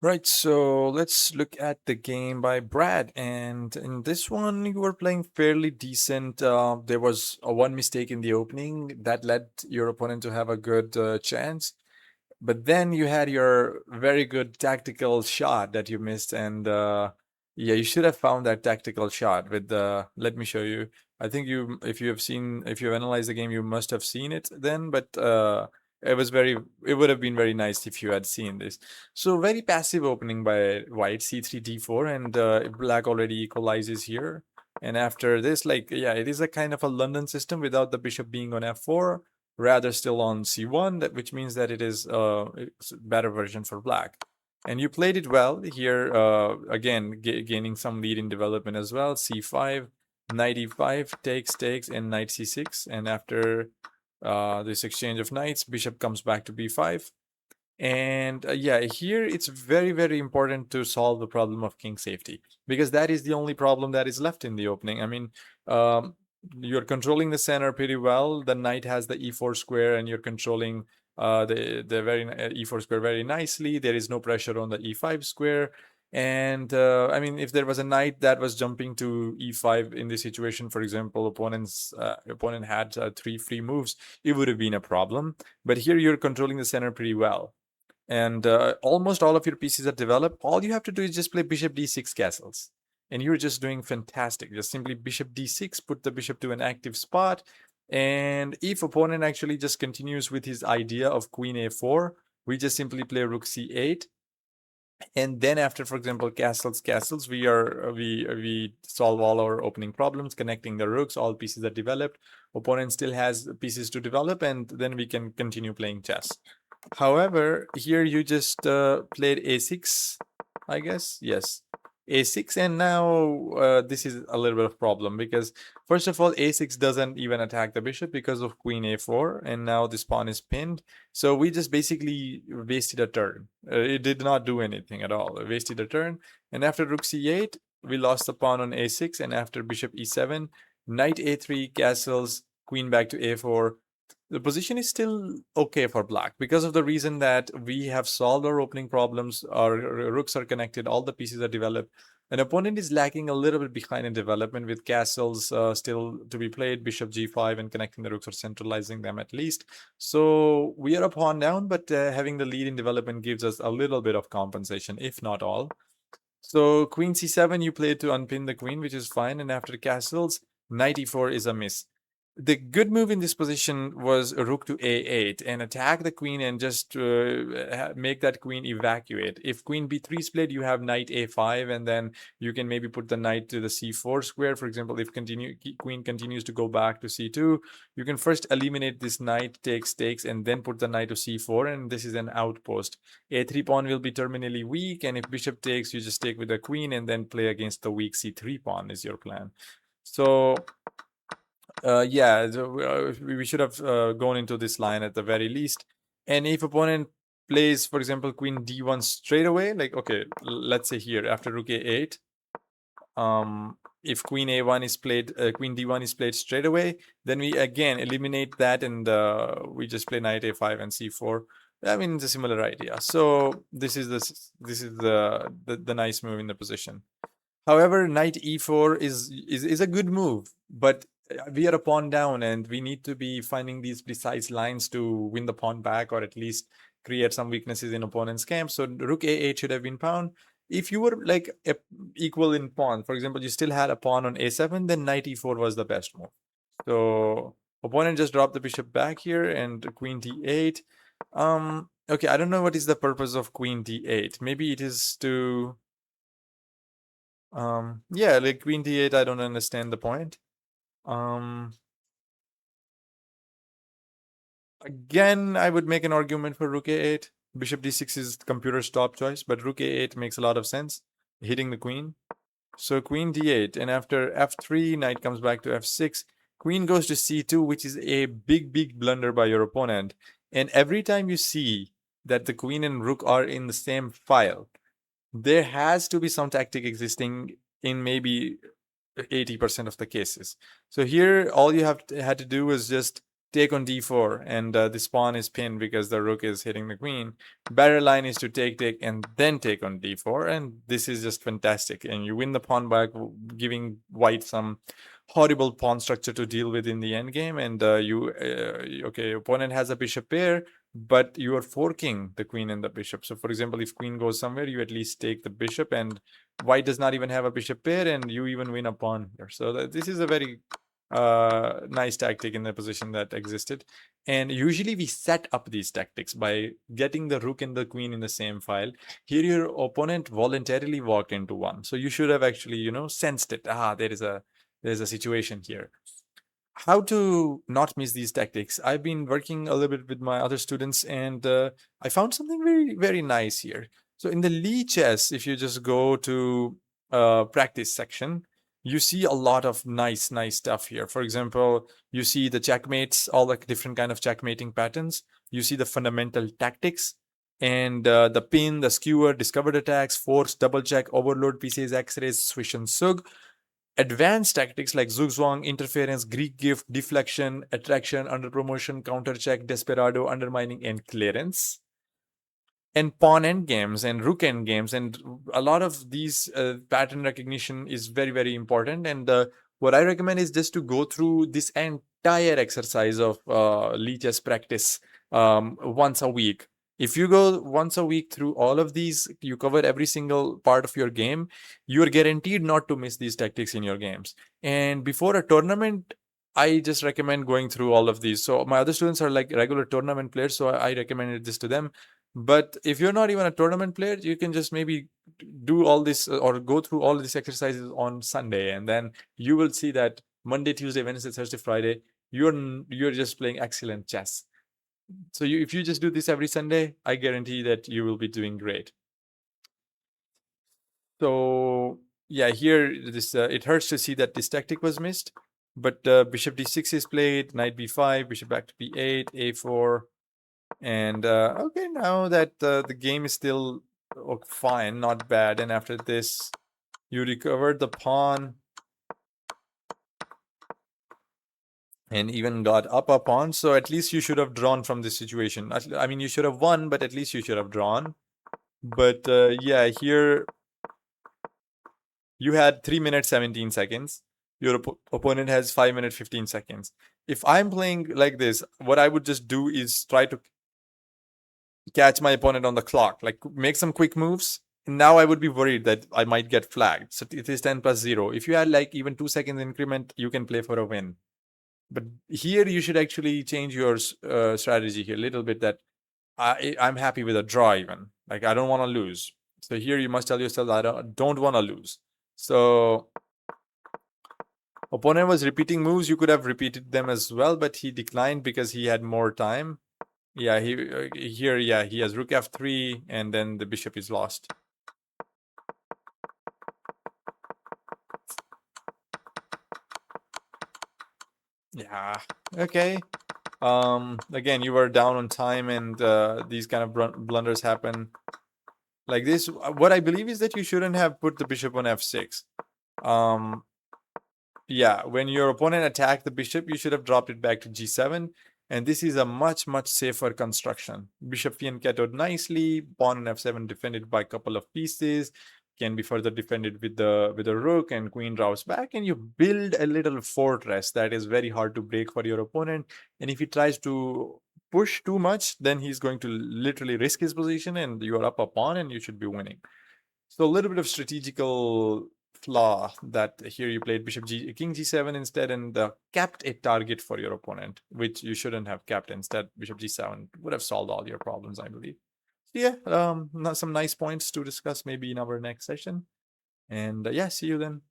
Right, so let's look at the game by Brad. And in this one, you were playing fairly decent. There was a one mistake in the opening that led your opponent to have a good chance. But then you had your very good tactical shot that you missed. And yeah, you should have found that tactical shot with the. Let me show you. I think if you've analyzed the game, you must have seen it then. But it was very, it would have been very nice if you had seen this. So very passive opening by white, c3, d4, and black already equalizes here. And after this, like, yeah, it is a kind of a London system without the bishop being on f4, rather still on c1, which means that it's a better version for black. And you played it well here, again, gaining some lead in development as well. c5, knight e5, takes, and knight c6. And after this exchange of knights, bishop comes back to b5. And yeah, here it's very, very important to solve the problem of king safety, because that is the only problem that is left in the opening. I mean, um, you're controlling the center pretty well. The knight has the e4 square, and you're controlling the e4 square very nicely. There is no pressure on the e5 square. And I mean, if there was a knight that was jumping to e5 in this situation, for example, opponent had three free moves, it would have been a problem. But here you're controlling the center pretty well, and almost all of your pieces are developed. All you have to do is just play bishop d6 castles, and you're just doing fantastic. Just simply bishop d6, put the bishop to an active spot, and if opponent actually just continues with his idea of queen a4, we just simply play rook c8. And then after, for example, castles, we solve all our opening problems, connecting the rooks. All pieces are developed. Opponent still has pieces to develop, and then we can continue playing chess. However, here you just played a6, I guess. Yes, a6, and now this is a little bit of problem, because first of all, a6 doesn't even attack the bishop because of queen a4, and now this pawn is pinned. So we just basically wasted a turn. It did not do anything at all. It wasted a turn, and after rook c8, we lost the pawn on a6, and after bishop e7, knight a3, castles, queen back to a4. The position is still okay for black because of the reason that we have solved our opening problems. Our rooks are connected, all the pieces are developed. An opponent is lagging a little bit behind in development, with castles still to be played, bishop g5, and connecting the rooks or centralizing them at least. So we are a pawn down, but having the lead in development gives us a little bit of compensation, if not all. So queen c7, you played to unpin the queen, which is fine. And after castles, knight e4 is a miss. The good move in this position was rook to a8 and attack the queen and just make that queen evacuate. If queen b3 is played, you have knight a5, and then you can maybe put the knight to the c4 square. For example, if queen continues to go back to c2, you can first eliminate this knight takes, and then put the knight to c4, and this is an outpost. A3 pawn will be terminally weak, and if bishop takes, you just take with the queen and then play against the weak c3 pawn is your plan. So yeah, we should have gone into this line at the very least. And if opponent plays, for example, queen d1 straight away, like, okay, let's say here after rook a8, if queen a1 is played, queen d1 is played straight away, then we again eliminate that, and we just play knight a5 and c4. I mean, it's a similar idea. So this is the nice move in the position. However, knight e4 is a good move, but we are a pawn down, and we need to be finding these precise lines to win the pawn back, or at least create some weaknesses in opponent's camp. So rook a8 should have been pawn. If you were like equal in pawn, for example, you still had a pawn on a7, then knight e4 was the best move. So opponent just dropped the bishop back here, and queen d8. Okay, I don't know what is the purpose of queen d8. Maybe it is to yeah, like queen d8, I don't understand the point. Um, Again, I would make an argument for rook a8. Bishop d6 is computer's top choice, but rook a8 makes a lot of sense, hitting the queen. So queen d8, and after f3, knight comes back to f6. Queen goes to c2, which is a big, big blunder by your opponent. And every time you see that the queen and rook are in the same file, there has to be some tactic existing in maybe 80% of the cases. So here, all you had to do was just take on d4, and this pawn is pinned because the rook is hitting the queen. Better line is to take, and then take on d4, and this is just fantastic. And you win the pawn back, giving white some horrible pawn structure to deal with in the endgame. And okay, opponent has a bishop pair, but you are forking the queen and the bishop. So, for example, if queen goes somewhere, you at least take the bishop, and white does not even have a bishop pair, and you even win a pawn here. So this is a very nice tactic in the position that existed. And usually we set up these tactics by getting the rook and the queen in the same file. Here your opponent voluntarily walked into one, so you should have actually, sensed it. There's a situation here. How to not miss these tactics? I've been working a little bit with my other students, and I found something very, very nice here. So in the Lee chess, if you just go to practice section, you see a lot of nice, nice stuff here. For example, you see the checkmates, all the different kind of checkmating patterns. You see the fundamental tactics, and the pin, the skewer, discovered attacks, force, double check, overload, pieces, x-rays, swish and sug. Advanced tactics like zugzwang, interference, Greek gift, deflection, attraction, under promotion, counter check, desperado, undermining, and clearance. And pawn end games and rook end games, and a lot of these pattern recognition is very, very important. And what I recommend is just to go through this entire exercise of Lee chess practice once a week. If you go once a week through all of these, you cover every single part of your game, you are guaranteed not to miss these tactics in your games. And before a tournament, I just recommend going through all of these. So my other students are like regular tournament players, so I recommended this to them. But if you're not even a tournament player, you can just maybe do all this or go through all these exercises on Sunday, and then you will see that Monday, Tuesday, Wednesday, Thursday, Friday, you're just playing excellent chess. So if you just do this every Sunday, I guarantee that you will be doing great. So yeah, here this it hurts to see that this tactic was missed, but bishop d6 is played, knight b5, bishop back to b8, a4, and okay, now that the game is still fine, not bad. And after this, you recovered the pawn and even got up a pawn. So at least you should have drawn from this situation. I mean, you should have won, but at least you should have drawn. But yeah, here you had 3 minutes 17 seconds. Your opponent has 5 minutes 15 seconds. If I'm playing like this, what I would just do is try to catch my opponent on the clock, like make some quick moves. Now I would be worried that I might get flagged. So it is 10 plus 0. If you had like even 2 seconds increment, you can play for a win. But here you should actually change your strategy here a little bit, that I'm happy with a draw even. Like I don't want to lose. So here you must tell yourself I don't want to lose. So opponent was repeating moves. You could have repeated them as well, but he declined because he had more time. Yeah, he has rook f3, and then the bishop is lost. Yeah, okay. Again, you were down on time, and these kind of blunders happen like this. What I believe is that you shouldn't have put the bishop on f6. Yeah, when your opponent attacked the bishop, you should have dropped it back to g7. And this is a much, much safer construction. Bishop fianchettoed nicely, pawn on f7 defended by a couple of pieces, can be further defended with the rook, and queen draws back, and you build a little fortress that is very hard to break for your opponent. And if he tries to push too much, then he's going to literally risk his position, and you're up a pawn, and you should be winning. So a little bit of strategical flaw that here you played king g7 instead, and kept a target for your opponent, which you shouldn't have kept. Instead, bishop g7 would have solved all your problems, I believe. So yeah, some nice points to discuss maybe in our next session. And yeah, see you then.